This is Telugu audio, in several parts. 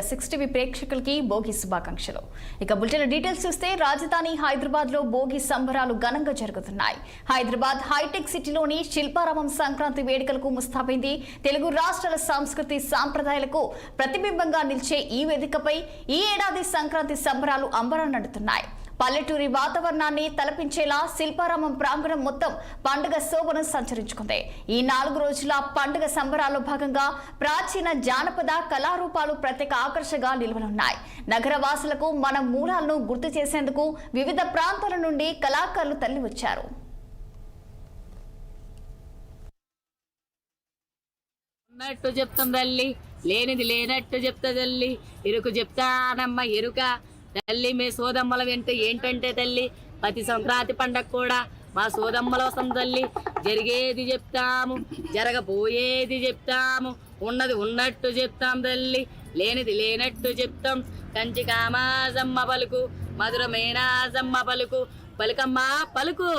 సిక్స్ టీవీ ప్రేక్షకులకి భోగి శుభాకాంక్షలు. ఇక బులెటిన్ డీటెయిల్స్ చూస్తే రాజధాని హైదరాబాద్ లో భోగి సంబరాలు ఘనంగా జరుగుతున్నాయి. హైదరాబాద్ హైటెక్ సిటీలోని శిల్పారామం సంక్రాంతి వేడుకలకు ముస్తాబైంది. తెలుగు రాష్ట్రాల సంస్కృతి సాంప్రదాయాలకు ప్రతిబింబంగా నిలిచే ఈ వేదికపై ఈ ఏడాది సంక్రాంతి సంబరాలు అంబరాన్నంటున్నాయి. పల్లెటూరి వాతావరణాన్ని తలపించేలా శిల్పారామం ప్రాంగణం మొత్తం పండుగ శోభను సంచరించుకుంది. ఈ 4 రోజుల పండుగ సంబరాల్లో భాగంగా ప్రాచీన జానపద కళారూపాలు ప్రత్యేక ఆకర్షణగా నిలవనున్నాయి. నగర వాసులకు మన మూలాలను గుర్తు చేసేందుకు వివిధ ప్రాంతాల నుండి కళాకారులు తరలి వచ్చారు. ఉన్నట్టు చెప్తాం తల్లి, లేనిది లేనట్టు చెప్తా తల్లి, ఇరుకు చెప్తానమ్మ ఎరుక తల్లి. మే సోదమ్మల వెంట ఏంటంటే తల్లి, ప్రతి సంక్రాంతి పండగ కూడా మా సోదమ్మల వసం తల్లి. జరిగేది చెప్తాము, జరగబోయేది చెప్తాము, ఉన్నది ఉన్నట్టు చెప్తాం తల్లి, లేనిది లేనట్టు చెప్తాం. కంచి కామాజమ్మ పలుకు, మధురమేనాజమ్మ పలుకు, పలుకమ్మ పలుకు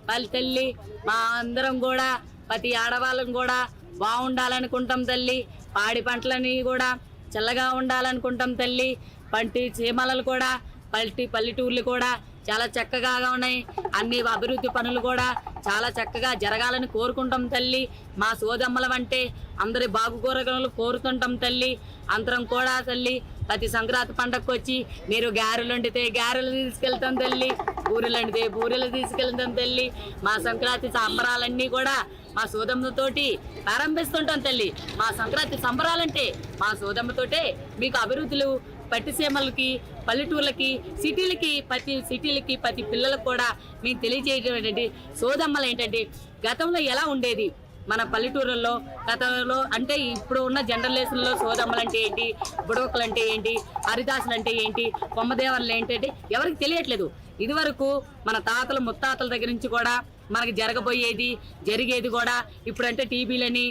పలు తల్లి. మా అందరం కూడా ప్రతి ఆడవాళ్ళం కూడా బాగుండాలనుకుంటాం తల్లి. పాడి పంటలని కూడా చల్లగా ఉండాలనుకుంటాం తల్లి. పంటి చీమలలు కూడా పల్లెటూర్లు కూడా చాలా చక్కగా ఉన్నాయి. అన్ని అభివృద్ధి పనులు కూడా చాలా చక్కగా జరగాలని కోరుకుంటాం తల్లి. మా సోదమ్మలం అంటే అందరి బాగుకోరగలు కోరుతుంటాం తల్లి. అందరం కూడా తల్లి ప్రతి సంక్రాంతి పండగకు వచ్చి మీరు గారెలు వండితే గారెలు తీసుకెళ్తాం తల్లి, బూరెలు వండితే బూరెలు తీసుకెళ్తాం తల్లి. మా సంక్రాంతి సంబరాలన్నీ కూడా మా సోదమ్మతోటి ప్రారంభిస్తుంటాం తల్లి. మా సంక్రాంతి సంబరాలంటే మా సోదమ్మతోటే మీకు అభివృద్ధులు పట్టిసీమలకి, పల్లెటూర్లకి, సిటీలకి ప్రతి పిల్లలకు కూడా మేము తెలియజేయడం ఏంటంటే సోదమ్మలు ఏంటంటే గతంలో ఎలా ఉండేది మన పల్లెటూరుల్లో, గతంలో అంటే ఇప్పుడు ఉన్న జనరేషన్లో సోదమ్మలు అంటే ఏంటి, బుడవకలు అంటే ఏంటి, హరిదాసులు అంటే ఏంటి, కొమ్మదేవర్లు ఏంటంటే ఎవరికి తెలియట్లేదు. ఇదివరకు మన తాతలు ముత్తాతల దగ్గర నుంచి కూడా మనకి జరగబోయేది జరిగేది కూడా ఇప్పుడంటే టీవీలని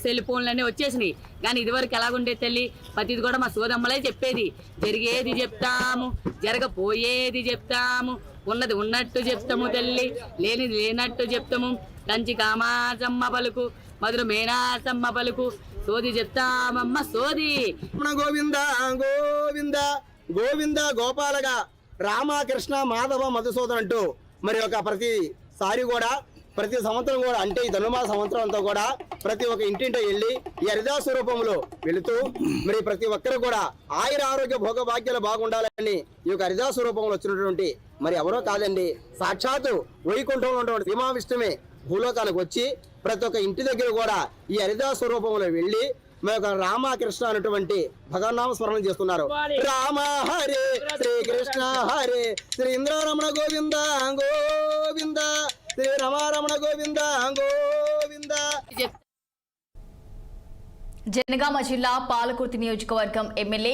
సెల్ ఫోన్లన్నీ వచ్చేసినాయి. కానీ ఇదివరకు ఎలాగుండేది తల్లి, ప్రతిది కూడా మా సోదమ్మలే చెప్పేది. జరిగేది చెప్తాము, జరగబోయేది చెప్తాము, ఉన్నది ఉన్నట్టు చెప్తాము తల్లి, లేనిది లేనట్టు చెప్తాము. కంచి కామాజమ్మ పలుకు, మధుర మేనాసమ్మ పలుకు, సోది చెప్తామమ్మ సోది. గోవింద గోవింద గోవింద గోపాలగా రామకృష్ణ మాధవ మధుసూదన్ అంటూ మరి ఒక ప్రతిసారి కూడా ప్రతి సంవత్సరం కూడా అంటే ఈ ధనుర్మాస సంవత్సరం అంతా కూడా ప్రతి ఒక్క ఇంటింట వెళ్ళి ఈ హరిదాసు రూపంలో వెళుతూ మరి ప్రతి ఒక్కరు కూడా ఆయుర ఆరోగ్య భోగభాగ్యాలు బాగుండాలని ఈ యొక్క హరిదాసు రూపంలో వచ్చినటువంటి మరి ఎవరో కాదండి, సాక్షాత్తు వైకుంఠంలో ఉన్నటువంటి శ్రీ మహావిష్ణువే భూలోకానికి వచ్చి ప్రతి ఒక్క ఇంటి దగ్గర కూడా ఈ హరిదాసు రూపంలో వెళ్ళి మేము రామకృష్ణ అనేటువంటి భగవన్నామ స్మరణ చేస్తున్నారు. రామ హరే శ్రీకృష్ణ హరే, శ్రీ ఇంద్రరమణ గోవింద గోవింద, శ్రీ రమారమణ గోవింద గోవింద. జనగామ జిల్లా పాలకుర్తి నియోజకవర్గం ఎమ్మెల్యే